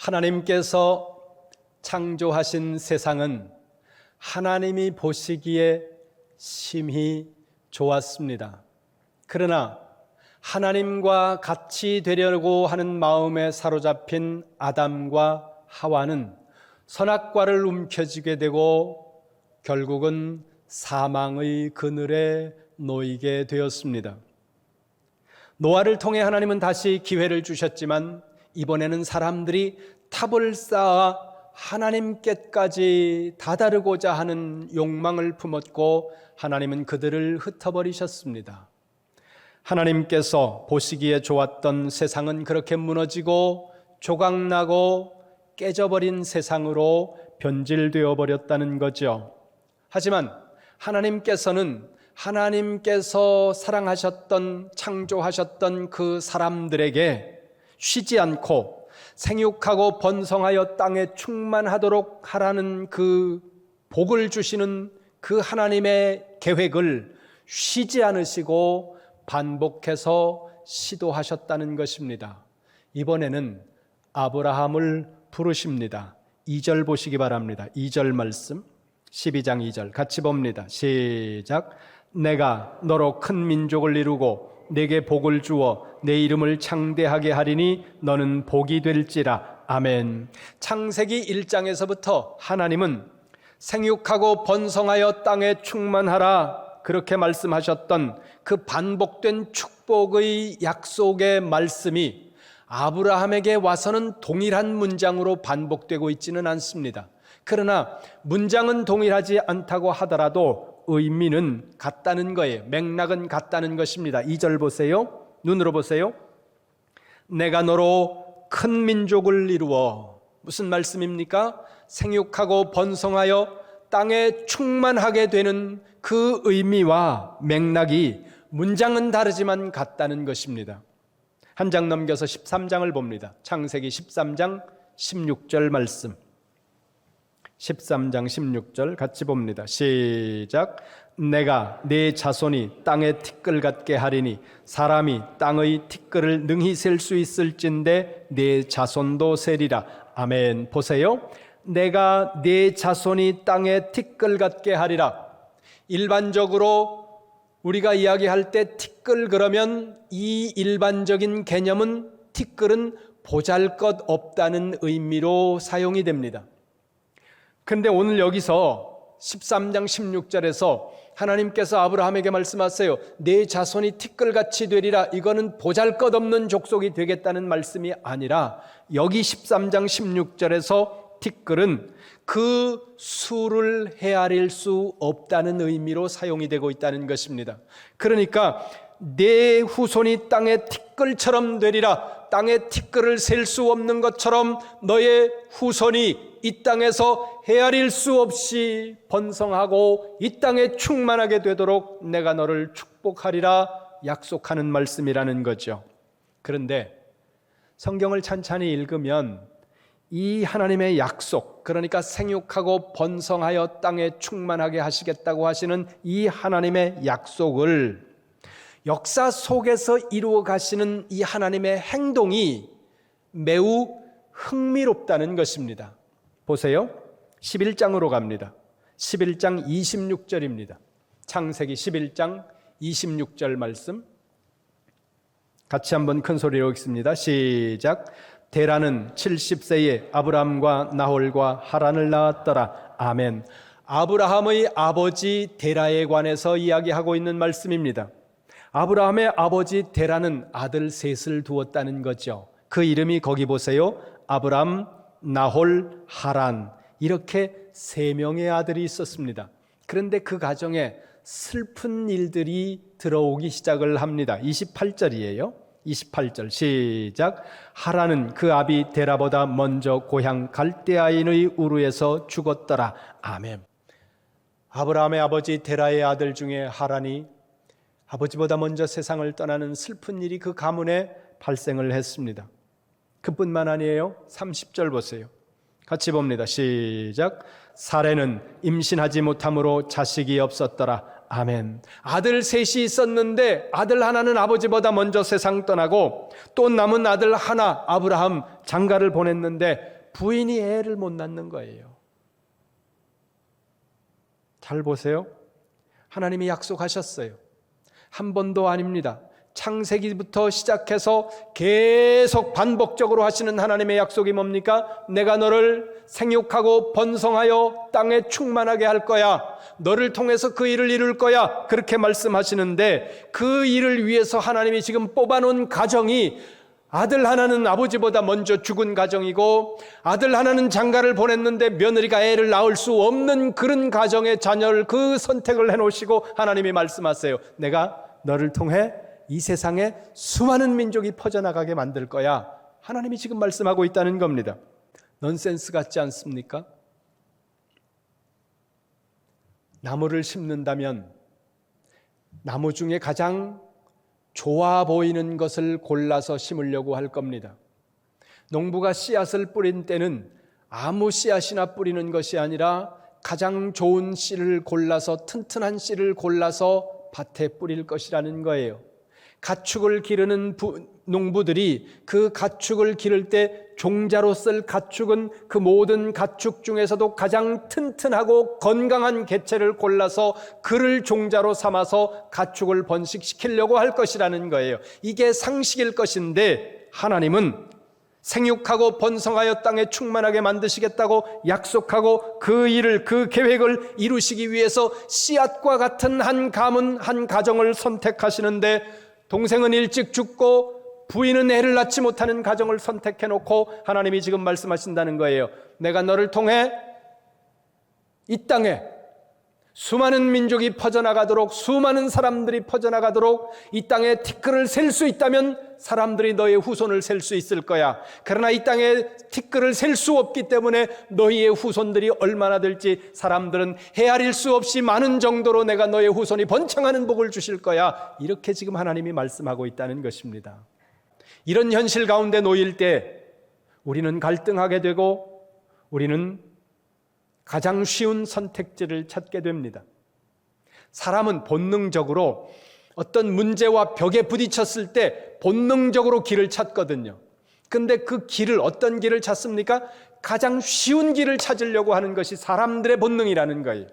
하나님께서 창조하신 세상은 하나님이 보시기에 심히 좋았습니다. 그러나 하나님과 같이 되려고 하는 마음에 사로잡힌 아담과 하와는 선악과를 움켜쥐게 되고 결국은 사망의 그늘에 놓이게 되었습니다. 노아를 통해 하나님은 다시 기회를 주셨지만 이번에는 사람들이 탑을 쌓아 하나님께까지 다다르고자 하는 욕망을 품었고 하나님은 그들을 흩어버리셨습니다. 하나님께서 보시기에 좋았던 세상은 그렇게 무너지고 조각나고 깨져버린 세상으로 변질되어 버렸다는 거죠. 하지만 하나님께서는 하나님께서 사랑하셨던 창조하셨던 그 사람들에게 쉬지 않고 생육하고 번성하여 땅에 충만하도록 하라는 그 복을 주시는 그 하나님의 계획을 쉬지 않으시고 반복해서 시도하셨다는 것입니다. 이번에는 아브라함을 부르십니다. 2절 보시기 바랍니다. 2절 말씀 12장 2절 같이 봅니다. 시작. 내가 너로 큰 민족을 이루고 내게 복을 주어 내 이름을 창대하게 하리니 너는 복이 될지라. 아멘. 창세기 1장에서부터 하나님은 생육하고 번성하여 땅에 충만하라 그렇게 말씀하셨던 그 반복된 축복의 약속의 말씀이 아브라함에게 와서는 동일한 문장으로 반복되고 있지는 않습니다. 그러나 문장은 동일하지 않다고 하더라도 의미는 같다는 거예요. 맥락은 같다는 것입니다. 2절 보세요. 눈으로 보세요. 내가 너로 큰 민족을 이루어. 무슨 말씀입니까? 생육하고 번성하여 땅에 충만하게 되는 그 의미와 맥락이 문장은 다르지만 같다는 것입니다. 한 장 넘겨서 13장을 봅니다. 창세기 13장 16절 말씀 13장 16절 같이 봅니다. 시작. 내가 네 자손이 땅의 티끌 같게 하리니 사람이 땅의 티끌을 능히 셀 수 있을진데 네 자손도 세리라. 아멘. 보세요. 내가 네 자손이 땅의 티끌 같게 하리라. 일반적으로 우리가 이야기할 때 티끌 그러면 이 일반적인 개념은 티끌은 보잘것없다는 의미로 사용이 됩니다. 근데 오늘 여기서 13장 16절에서 하나님께서 아브라함에게 말씀하세요. 내 자손이 티끌같이 되리라. 이거는 보잘것없는 족속이 되겠다는 말씀이 아니라 여기 13장 16절에서 티끌은 그 수를 헤아릴 수 없다는 의미로 사용이 되고 있다는 것입니다. 그러니까 내 후손이 땅의 티끌처럼 되리라. 땅의 티끌을 셀 수 없는 것처럼 너의 후손이 이 땅에서 헤아릴 수 없이 번성하고 이 땅에 충만하게 되도록 내가 너를 축복하리라 약속하는 말씀이라는 거죠. 그런데 성경을 찬찬히 읽으면 이 하나님의 약속, 그러니까 생육하고 번성하여 땅에 충만하게 하시겠다고 하시는 이 하나님의 약속을 역사 속에서 이루어 가시는 이 하나님의 행동이 매우 흥미롭다는 것입니다. 보세요. 11장으로 갑니다. 11장 26절입니다. 창세기 11장 26절 말씀 같이 한번 큰 소리로 읽습니다. 시작. 데라는 70세에 아브람과 나홀과 하란을 낳았더라. 아멘. 아브라함의 아버지 데라에 관해서 이야기하고 있는 말씀입니다. 아브라함의 아버지 데라는 아들 셋을 두었다는 거죠. 그 이름이 거기 보세요. 아브람, 나홀, 하란, 이렇게 세 명의 아들이 있었습니다. 그런데 그 가정에 슬픈 일들이 들어오기 시작을 합니다. 28절이에요. 28절 시작. 하란은 그 아비 데라보다 먼저 고향 갈대아인의 우르에서 죽었더라. 아멘. 아브라함의 아버지 데라의 아들 중에 하란이 아버지보다 먼저 세상을 떠나는 슬픈 일이 그 가문에 발생을 했습니다. 그뿐만 아니에요. 30절 보세요. 같이 봅니다. 시작. 사레는 임신하지 못함으로 자식이 없었더라. 아멘. 아들 셋이 있었는데 아들 하나는 아버지보다 먼저 세상 떠나고 또 남은 아들 하나 아브라함 장가를 보냈는데 부인이 애를 못 낳는 거예요. 잘 보세요. 하나님이 약속하셨어요. 한 번도 아닙니다. 창세기부터 시작해서 계속 반복적으로 하시는 하나님의 약속이 뭡니까? 내가 너를 생육하고 번성하여 땅에 충만하게 할 거야. 너를 통해서 그 일을 이룰 거야. 그렇게 말씀하시는데 그 일을 위해서 하나님이 지금 뽑아놓은 가정이 아들 하나는 아버지보다 먼저 죽은 가정이고 아들 하나는 장가를 보냈는데 며느리가 애를 낳을 수 없는 그런 가정의 자녀를 그 선택을 해놓으시고 하나님이 말씀하세요. 내가 너를 통해 이 세상에 수많은 민족이 퍼져나가게 만들 거야. 하나님이 지금 말씀하고 있다는 겁니다. 넌센스 같지 않습니까? 나무를 심는다면 나무 중에 가장 좋아 보이는 것을 골라서 심으려고 할 겁니다. 농부가 씨앗을 뿌린 때는 아무 씨앗이나 뿌리는 것이 아니라 가장 좋은 씨를 골라서 튼튼한 씨를 골라서 밭에 뿌릴 것이라는 거예요. 가축을 기르는 농부들이 그 가축을 기를 때 종자로 쓸 가축은 그 모든 가축 중에서도 가장 튼튼하고 건강한 개체를 골라서 그를 종자로 삼아서 가축을 번식시키려고 할 것이라는 거예요. 이게 상식일 것인데 하나님은 생육하고 번성하여 땅에 충만하게 만드시겠다고 약속하고 그 일을, 그 계획을 이루시기 위해서 씨앗과 같은 한 가문, 한 가정을 선택하시는데 동생은 일찍 죽고 부인은 애를 낳지 못하는 가정을 선택해놓고 하나님이 지금 말씀하신다는 거예요. 내가 너를 통해 이 땅에 수많은 민족이 퍼져나가도록, 수많은 사람들이 퍼져나가도록 이 땅에 티끌을 셀 수 있다면 사람들이 너의 후손을 셀 수 있을 거야. 그러나 이 땅에 티끌을 셀 수 없기 때문에 너희의 후손들이 얼마나 될지 사람들은 헤아릴 수 없이 많은 정도로 내가 너의 후손이 번창하는 복을 주실 거야. 이렇게 지금 하나님이 말씀하고 있다는 것입니다. 이런 현실 가운데 놓일 때 우리는 갈등하게 되고 우리는 가장 쉬운 선택지를 찾게 됩니다. 사람은 본능적으로 어떤 문제와 벽에 부딪혔을 때 본능적으로 길을 찾거든요. 근데 그 길을, 어떤 길을 찾습니까? 가장 쉬운 길을 찾으려고 하는 것이 사람들의 본능이라는 거예요.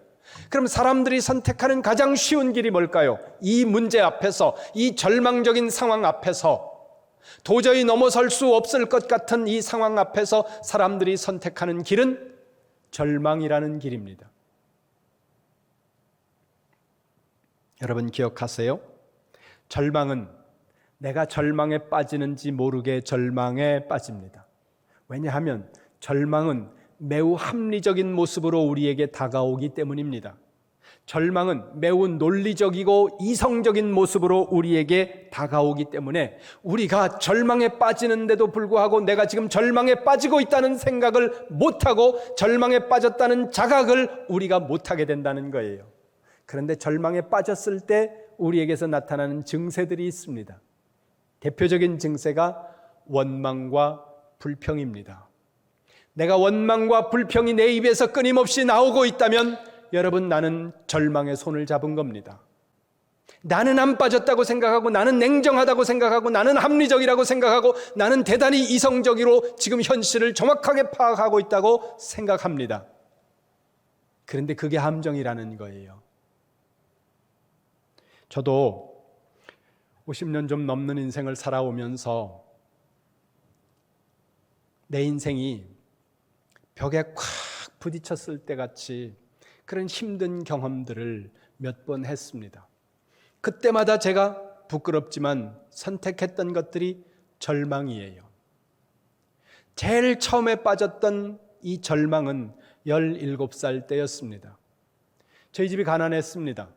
그럼 사람들이 선택하는 가장 쉬운 길이 뭘까요? 이 문제 앞에서, 이 절망적인 상황 앞에서, 도저히 넘어설 수 없을 것 같은 이 상황 앞에서 사람들이 선택하는 길은 절망이라는 길입니다. 여러분 기억하세요? 절망은 내가 절망에 빠지는지 모르게 절망에 빠집니다. 왜냐하면 절망은 매우 합리적인 모습으로 우리에게 다가오기 때문입니다. 절망은 매우 논리적이고 이성적인 모습으로 우리에게 다가오기 때문에 우리가 절망에 빠지는데도 불구하고 내가 지금 절망에 빠지고 있다는 생각을 못하고 절망에 빠졌다는 자각을 우리가 못하게 된다는 거예요. 그런데 절망에 빠졌을 때 우리에게서 나타나는 증세들이 있습니다. 대표적인 증세가 원망과 불평입니다. 내가 원망과 불평이 내 입에서 끊임없이 나오고 있다면 여러분, 나는 절망의 손을 잡은 겁니다. 나는 안 빠졌다고 생각하고, 나는 냉정하다고 생각하고, 나는 합리적이라고 생각하고, 나는 대단히 이성적으로 지금 현실을 정확하게 파악하고 있다고 생각합니다. 그런데 그게 함정이라는 거예요. 저도 50년 좀 넘는 인생을 살아오면서 내 인생이 벽에 콱 부딪혔을 때 같이 그런 힘든 경험들을 몇 번 했습니다. 그때마다 제가 부끄럽지만 선택했던 것들이 절망이에요. 제일 처음에 빠졌던 이 절망은 17살 때였습니다. 저희 집이 가난했습니다.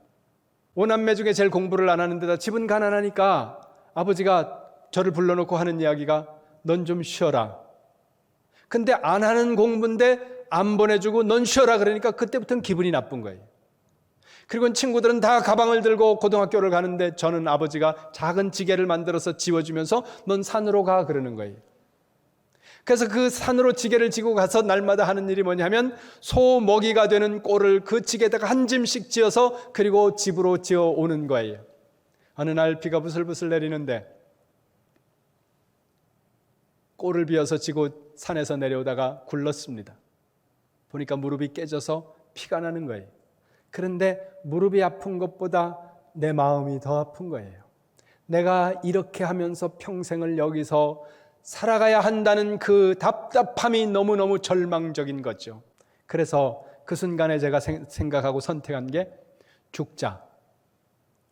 5남매 중에 제일 공부를 안 하는데다 집은 가난하니까 아버지가 저를 불러놓고 하는 이야기가 넌 좀 쉬어라. 근데 안 하는 공부인데 안 보내주고 넌 쉬어라 그러니까 그때부터는 기분이 나쁜 거예요. 그리고 친구들은 다 가방을 들고 고등학교를 가는데 저는 아버지가 작은 지게를 만들어서 지워주면서 넌 산으로 가 그러는 거예요. 그래서 그 산으로 지게를 지고 가서 날마다 하는 일이 뭐냐면 소 먹이가 되는 꼴을 그 지게에다가 한 짐씩 지어서 그리고 집으로 지어 오는 거예요. 어느 날 비가 부슬부슬 내리는데 꼴을 비어서 지고 산에서 내려오다가 굴렀습니다. 보니까 무릎이 깨져서 피가 나는 거예요. 그런데 무릎이 아픈 것보다 내 마음이 더 아픈 거예요. 내가 이렇게 하면서 평생을 여기서 살아가야 한다는 그 답답함이 너무너무 절망적인 거죠. 그래서 그 순간에 제가 생각하고 선택한 게 죽자.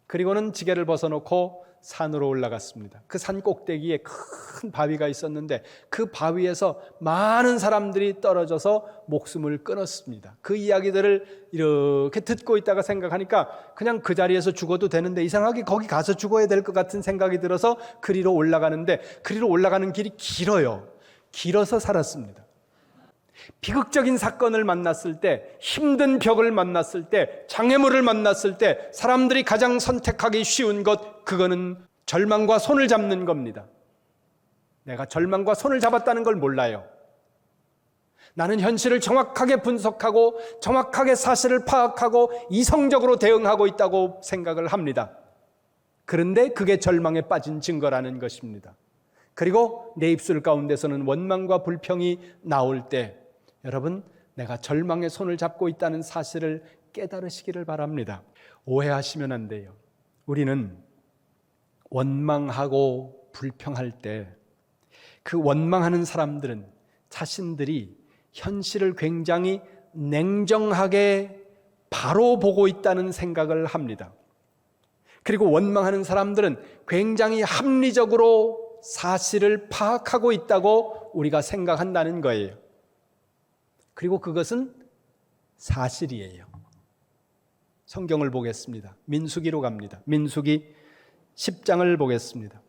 그리고는 지게를 벗어놓고 산으로 올라갔습니다. 그 산 꼭대기에 큰 바위가 있었는데 그 바위에서 많은 사람들이 떨어져서 목숨을 끊었습니다. 그 이야기들을 이렇게 듣고 있다가 생각하니까 그냥 그 자리에서 죽어도 되는데 이상하게 거기 가서 죽어야 될 것 같은 생각이 들어서 그리로 올라가는데 그리로 올라가는 길이 길어요. 길어서 살았습니다. 비극적인 사건을 만났을 때, 힘든 벽을 만났을 때, 장애물을 만났을 때 사람들이 가장 선택하기 쉬운 것, 그거는 절망과 손을 잡는 겁니다. 내가 절망과 손을 잡았다는 걸 몰라요. 나는 현실을 정확하게 분석하고 정확하게 사실을 파악하고 이성적으로 대응하고 있다고 생각을 합니다. 그런데 그게 절망에 빠진 증거라는 것입니다. 그리고 내 입술 가운데서는 원망과 불평이 나올 때 여러분, 내가 절망의 손을 잡고 있다는 사실을 깨달으시기를 바랍니다. 오해하시면 안 돼요. 우리는 원망하고 불평할 때 그 원망하는 사람들은 자신들이 현실을 굉장히 냉정하게 바로 보고 있다는 생각을 합니다. 그리고 원망하는 사람들은 굉장히 합리적으로 사실을 파악하고 있다고 우리가 생각한다는 거예요. 그리고 그것은 사실이에요. 성경을 보겠습니다. 민수기로 갑니다. 민수기 10장을 보겠습니다.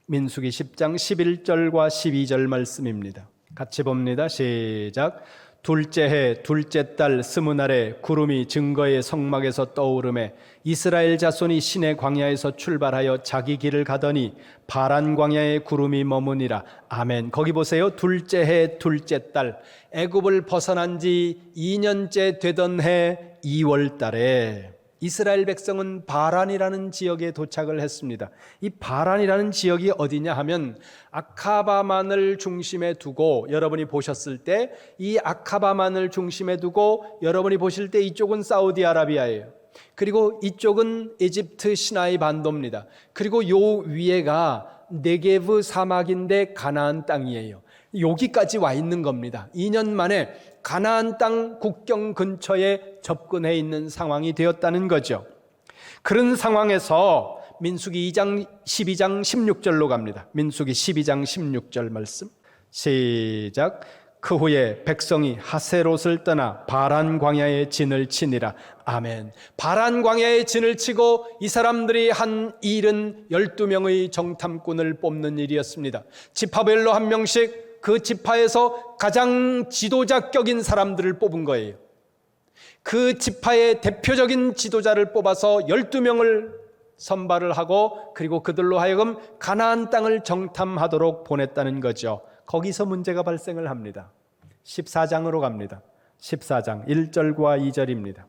민수기 10장 11절과 12절 말씀입니다. 같이 봅니다. 시작. 둘째 해 둘째 달 스무날에 구름이 증거의 성막에서 떠오르매 이스라엘 자손이 시내 광야에서 출발하여 자기 길을 가더니 파란 광야에 구름이 머무니라. 아멘. 거기 보세요. 둘째 해 둘째 달, 애굽을 벗어난 지 2년째 되던 해 2월 달에 이스라엘 백성은 바란이라는 지역에 도착을 했습니다. 이 바란이라는 지역이 어디냐 하면 아카바만을 중심에 두고 여러분이 보셨을 때 이 아카바만을 중심에 두고 여러분이 보실 때 이쪽은 사우디아라비아예요. 그리고 이쪽은 이집트 시나이 반도입니다. 그리고 요 위에가 네게브 사막인데 가나안 땅이에요. 여기까지 와 있는 겁니다. 2년 만에 가나안 땅 국경 근처에 접근해 있는 상황이 되었다는 거죠. 그런 상황에서 민수기 2장 12장 16절로 갑니다. 민수기 12장 16절 말씀 시작. 그 후에 백성이 하세롯을 떠나 바란 광야에 진을 치니라. 아멘. 바란 광야에 진을 치고 이 사람들이 한 일은 12명의 정탐꾼을 뽑는 일이었습니다. 지파별로 한 명씩 그 지파에서 가장 지도자격인 사람들을 뽑은 거예요. 그 지파의 대표적인 지도자를 뽑아서 12명을 선발을 하고 그리고 그들로 하여금 가나안 땅을 정탐하도록 보냈다는 거죠. 거기서 문제가 발생을 합니다. 14장으로 갑니다. 14장 1절과 2절입니다.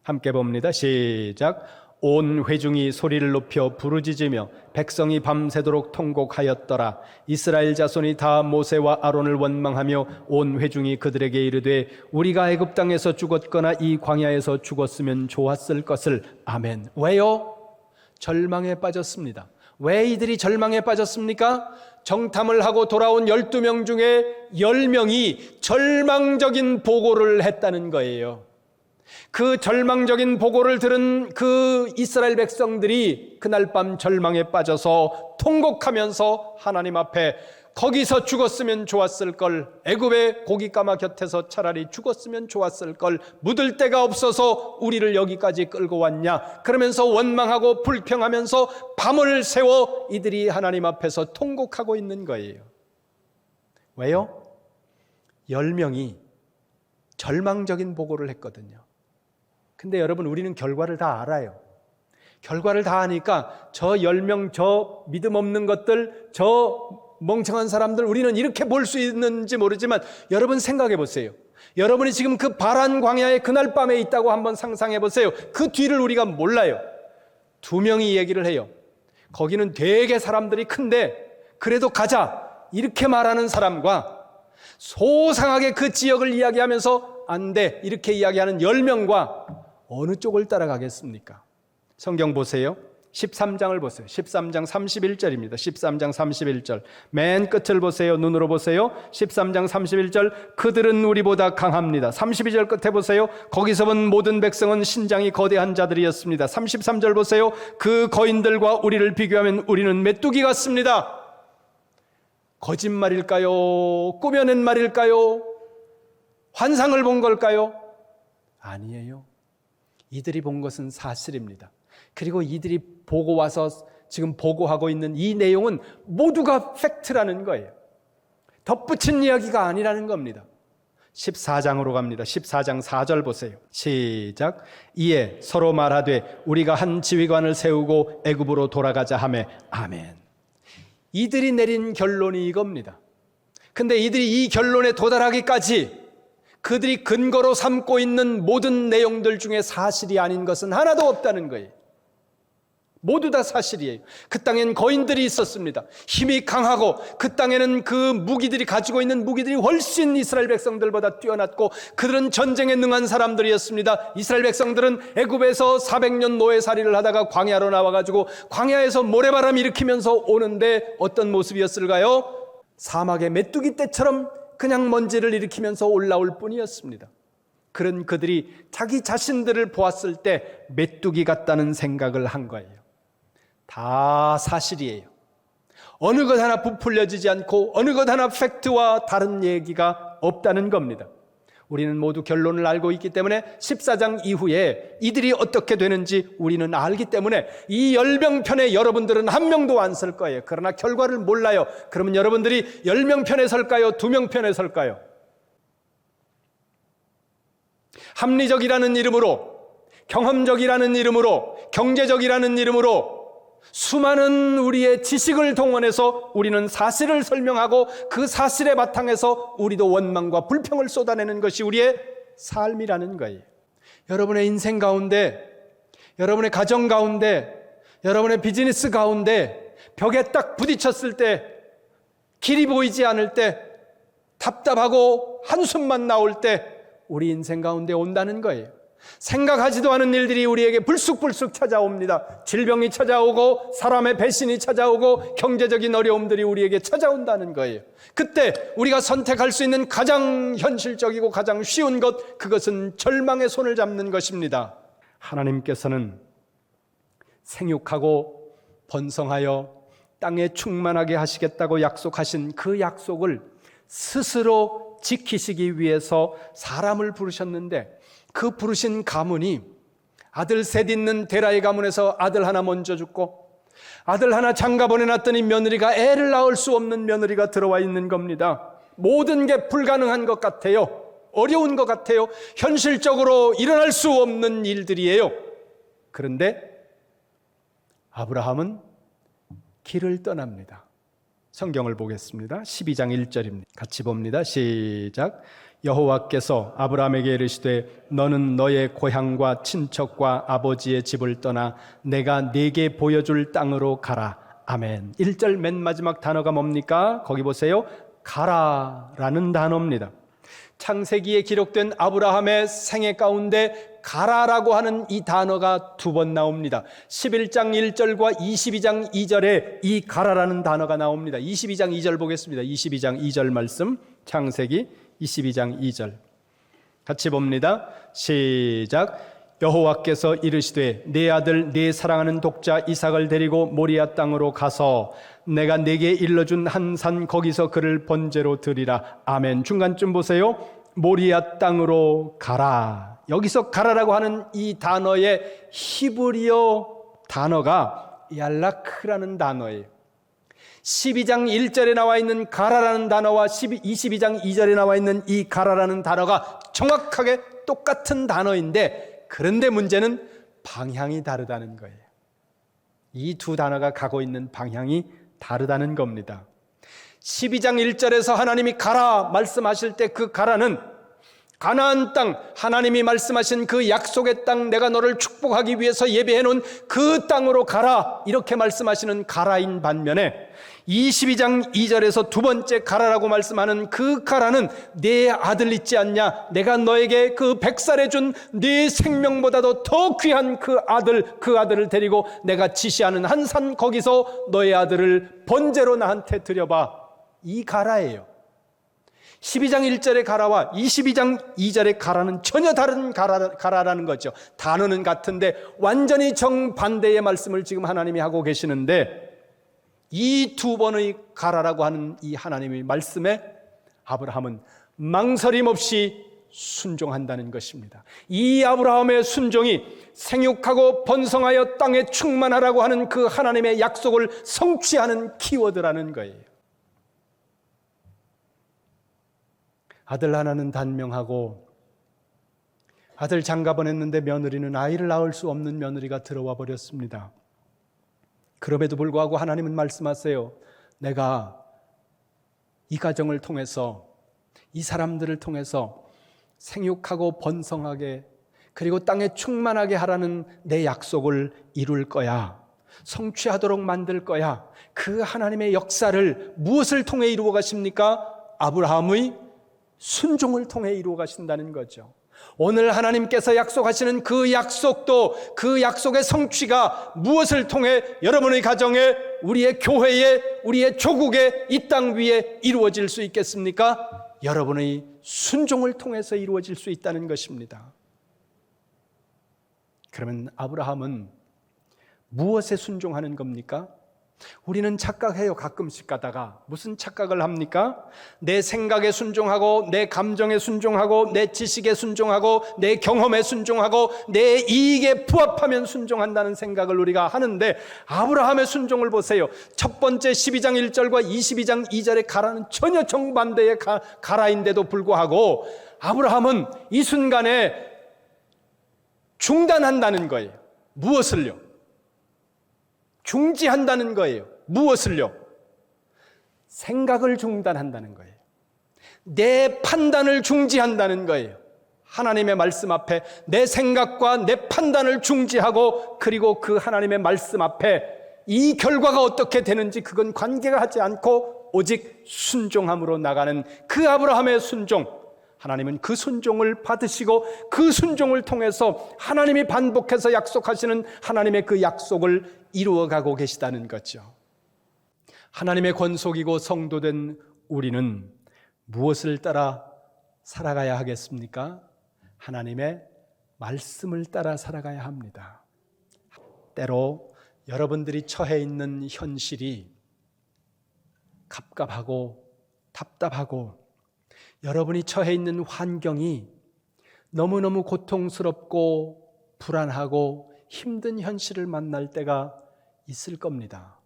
함께 봅니다. 시작. 온 회중이 소리를 높여 부르짖으며 백성이 밤새도록 통곡하였더라. 이스라엘 자손이 다 모세와 아론을 원망하며 온 회중이 그들에게 이르되 우리가 애굽 땅에서 죽었거나 이 광야에서 죽었으면 좋았을 것을. 아멘. 왜요? 절망에 빠졌습니다. 왜 이들이 절망에 빠졌습니까? 정탐을 하고 돌아온 12명 중에 10명이 절망적인 보고를 했다는 거예요. 그 절망적인 보고를 들은 그 이스라엘 백성들이 그날 밤 절망에 빠져서 통곡하면서 하나님 앞에 거기서 죽었으면 좋았을 걸, 애굽의 고깃가마 곁에서 차라리 죽었으면 좋았을 걸, 묻을 데가 없어서 우리를 여기까지 끌고 왔냐, 그러면서 원망하고 불평하면서 밤을 새워 이들이 하나님 앞에서 통곡하고 있는 거예요. 왜요? 10명이 절망적인 보고를 했거든요. 근데 여러분, 우리는 결과를 다 알아요. 결과를 다 아니까 저 10명, 저 믿음 없는 것들, 저 멍청한 사람들 우리는 이렇게 볼 수 있는지 모르지만 여러분 생각해 보세요. 여러분이 지금 그 바란 광야에 그날 밤에 있다고 한번 상상해 보세요. 그 뒤를 우리가 몰라요. 두 명이 얘기를 해요. 거기는 되게 사람들이 큰데 그래도 가자 이렇게 말하는 사람과 소상하게 그 지역을 이야기하면서 안 돼 이렇게 이야기하는 10명과 어느 쪽을 따라가겠습니까? 성경 보세요. 13장을 보세요. 13장 31절입니다. 13장 31절. 맨 끝을 보세요. 눈으로 보세요. 13장 31절. 그들은 우리보다 강합니다. 32절 끝에 보세요. 거기서 본 모든 백성은 신장이 거대한 자들이었습니다. 33절 보세요. 그 거인들과 우리를 비교하면 우리는 메뚜기 같습니다. 거짓말일까요? 꾸며낸 말일까요? 환상을 본 걸까요? 아니에요. 이들이 본 것은 사실입니다. 그리고 이들이 보고 와서 지금 보고하고 있는 이 내용은 모두가 팩트라는 거예요. 덧붙인 이야기가 아니라는 겁니다. 14장으로 갑니다. 14장 4절 보세요. 시작. 이에 서로 말하되 우리가 한 지휘관을 세우고 애굽으로 돌아가자 하매 아멘. 이들이 내린 결론이 이겁니다. 근데 이들이 이 결론에 도달하기까지 그들이 근거로 삼고 있는 모든 내용들 중에 사실이 아닌 것은 하나도 없다는 거예요. 모두 다 사실이에요. 그 땅엔 거인들이 있었습니다. 힘이 강하고 그 땅에는 그 무기들이 가지고 있는 무기들이 훨씬 이스라엘 백성들보다 뛰어났고 그들은 전쟁에 능한 사람들이었습니다. 이스라엘 백성들은 애굽에서 400년 노예살이를 하다가 광야로 나와가지고 광야에서 모래바람 일으키면서 오는데 어떤 모습이었을까요? 사막의 메뚜기 떼처럼 그냥 먼지를 일으키면서 올라올 뿐이었습니다. 그런 그들이 자기 자신들을 보았을 때 메뚜기 같다는 생각을 한 거예요. 다 사실이에요. 어느 것 하나 부풀려지지 않고 어느 것 하나 팩트와 다른 얘기가 없다는 겁니다. 우리는 모두 결론을 알고 있기 때문에 14장 이후에 이들이 어떻게 되는지 우리는 알기 때문에 이 10명 편에 여러분들은 한 명도 안 설 거예요. 그러나 결과를 몰라요. 그러면 여러분들이 10명 편에 설까요? 2명 편에 설까요? 합리적이라는 이름으로, 경험적이라는 이름으로, 경제적이라는 이름으로 수많은 우리의 지식을 동원해서 우리는 사실을 설명하고 그 사실의 바탕에서 우리도 원망과 불평을 쏟아내는 것이 우리의 삶이라는 거예요. 여러분의 인생 가운데, 여러분의 가정 가운데, 여러분의 비즈니스 가운데 벽에 딱 부딪혔을 때, 길이 보이지 않을 때, 답답하고 한숨만 나올 때 우리 인생 가운데 온다는 거예요. 생각하지도 않은 일들이 우리에게 불쑥불쑥 찾아옵니다. 질병이 찾아오고 사람의 배신이 찾아오고 경제적인 어려움들이 우리에게 찾아온다는 거예요. 그때 우리가 선택할 수 있는 가장 현실적이고 가장 쉬운 것, 그것은 절망의 손을 잡는 것입니다. 하나님께서는 생육하고 번성하여 땅에 충만하게 하시겠다고 약속하신 그 약속을 스스로 지키시기 위해서 사람을 부르셨는데, 그 부르신 가문이 아들 셋 있는 데라의 가문에서 아들 하나 먼저 죽고 아들 하나 장가 보내놨더니 며느리가 애를 낳을 수 없는 며느리가 들어와 있는 겁니다. 모든 게 불가능한 것 같아요. 어려운 것 같아요. 현실적으로 일어날 수 없는 일들이에요. 그런데 아브라함은 길을 떠납니다. 성경을 보겠습니다. 12장 1절입니다. 같이 봅니다. 시작. 여호와께서 아브라함에게 이르시되 너는 너의 고향과 친척과 아버지의 집을 떠나 내가 네게 보여줄 땅으로 가라. 아멘. 1절 맨 마지막 단어가 뭡니까? 거기 보세요. 가라라는 단어입니다. 창세기에 기록된 아브라함의 생애 가운데 가라라고 하는 이 단어가 2번 나옵니다. 11장 1절과 22장 2절에 이 가라라는 단어가 나옵니다. 22장 2절 보겠습니다. 22장 2절 말씀, 창세기 22장 2절 같이 봅니다. 시작. 여호와께서 이르시되 내 아들 내 사랑하는 독자 이삭을 데리고 모리아 땅으로 가서 내가 네게 일러준 한 산 거기서 그를 번제로 드리라. 아멘. 중간쯤 보세요. 모리아 땅으로 가라. 여기서 가라라고 하는 이 단어의 히브리어 단어가 얄라크라는 단어예요. 12장 1절에 나와 있는 가라라는 단어와 22장 2절에 나와 있는 이 가라라는 단어가 정확하게 똑같은 단어인데, 그런데 문제는 방향이 다르다는 거예요. 이 두 단어가 가고 있는 방향이 다르다는 겁니다. 12장 1절에서 하나님이 가라 말씀하실 때 그 가라는 가나안 땅, 하나님이 말씀하신 그 약속의 땅, 내가 너를 축복하기 위해서 예비해 놓은 그 땅으로 가라, 이렇게 말씀하시는 가라인 반면에 22장 2절에서 두 번째 가라라고 말씀하는 그 가라는 내 아들 있지 않냐, 내가 너에게 그 백살에 준 네 생명보다도 더 귀한 그 아들을 데리고 내가 지시하는 한 산 거기서 너의 아들을 번제로 나한테 드려봐. 이 가라예요. 12장 1절의 가라와 22장 2절의 가라는 전혀 다른 가라라는 거죠. 단어는 같은데 완전히 정반대의 말씀을 지금 하나님이 하고 계시는데, 이 두 번의 가라라고 하는 이 하나님의 말씀에 아브라함은 망설임 없이 순종한다는 것입니다. 이 아브라함의 순종이 생육하고 번성하여 땅에 충만하라고 하는 그 하나님의 약속을 성취하는 키워드라는 거예요. 아들 하나는 단명하고 아들 장가 보냈는데 며느리는 아이를 낳을 수 없는 며느리가 들어와 버렸습니다. 그럼에도 불구하고 하나님은 말씀하세요. 내가 이 가정을 통해서, 이 사람들을 통해서 생육하고 번성하게, 그리고 땅에 충만하게 하라는 내 약속을 이룰 거야. 성취하도록 만들 거야. 그 하나님의 역사를 무엇을 통해 이루어 가십니까? 아브라함의 순종을 통해 이루어 가신다는 거죠. 오늘 하나님께서 약속하시는 그 약속도, 그 약속의 성취가 무엇을 통해 여러분의 가정에, 우리의 교회에, 우리의 조국에, 이 땅 위에 이루어질 수 있겠습니까? 여러분의 순종을 통해서 이루어질 수 있다는 것입니다. 그러면 아브라함은 무엇에 순종하는 겁니까? 우리는 착각해요. 가끔씩 가다가. 무슨 착각을 합니까? 내 생각에 순종하고, 내 감정에 순종하고, 내 지식에 순종하고, 내 경험에 순종하고, 내 이익에 부합하면 순종한다는 생각을 우리가 하는데, 아브라함의 순종을 보세요. 첫 번째 12장 1절과 22장 2절의 가라는 전혀 정반대의 가라인데도 불구하고 아브라함은 이 순간에 중단한다는 거예요. 무엇을요? 중지한다는 거예요. 무엇을요? 생각을 중단한다는 거예요. 내 판단을 중지한다는 거예요. 하나님의 말씀 앞에 내 생각과 내 판단을 중지하고, 그리고 그 하나님의 말씀 앞에 이 결과가 어떻게 되는지 그건 관계가 하지 않고 오직 순종함으로 나가는 그 아브라함의 순종. 하나님은 그 순종을 받으시고 그 순종을 통해서 하나님이 반복해서 약속하시는 하나님의 그 약속을 이루어가고 계시다는 거죠. 하나님의 권속이고 성도된 우리는 무엇을 따라 살아가야 하겠습니까? 하나님의 말씀을 따라 살아가야 합니다. 때로 여러분들이 처해 있는 현실이 갑갑하고 답답하고, 여러분이 처해 있는 환경이 너무너무 고통스럽고 불안하고 힘든 현실을 만날 때가 있을 겁니다.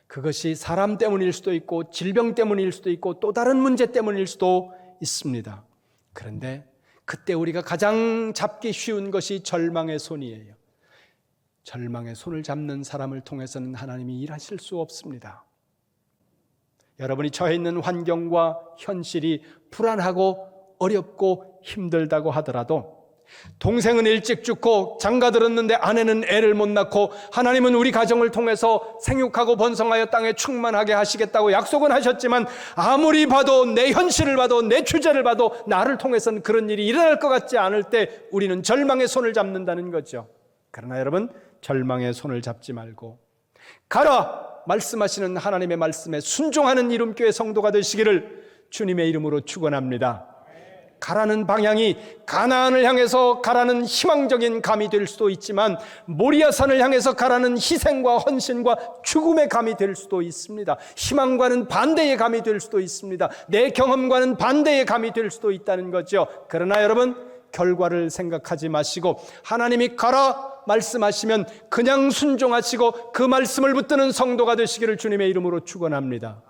그것이 사람 때문일 수도 있고 질병 때문일 수도 있고 또 다른 문제 때문일 수도 있습니다. 그런데 그때 우리가 가장 잡기 쉬운 것이 절망의 손이에요. 절망의 손을 잡는 사람을 통해서는 하나님이 일하실 수 없습니다. 여러분이 처해 있는 환경과 현실이 불안하고 어렵고 힘들다고 하더라도, 동생은 일찍 죽고 장가 들었는데 아내는 애를 못 낳고 하나님은 우리 가정을 통해서 생육하고 번성하여 땅에 충만하게 하시겠다고 약속은 하셨지만, 아무리 봐도, 내 현실을 봐도, 내 주제를 봐도 나를 통해서는 그런 일이 일어날 것 같지 않을 때 우리는 절망의 손을 잡는다는 거죠. 그러나 여러분, 절망의 손을 잡지 말고 가라 말씀하시는 하나님의 말씀에 순종하는 이름교회 성도가 되시기를 주님의 이름으로 축원합니다. 가라는 방향이 가나안을 향해서 가라는 희망적인 감이 될 수도 있지만, 모리아산을 향해서 가라는 희생과 헌신과 죽음의 감이 될 수도 있습니다. 희망과는 반대의 감이 될 수도 있습니다. 내 경험과는 반대의 감이 될 수도 있다는 거죠. 그러나 여러분, 결과를 생각하지 마시고 하나님이 가라 말씀하시면 그냥 순종하시고 그 말씀을 붙드는 성도가 되시기를 주님의 이름으로 축원합니다.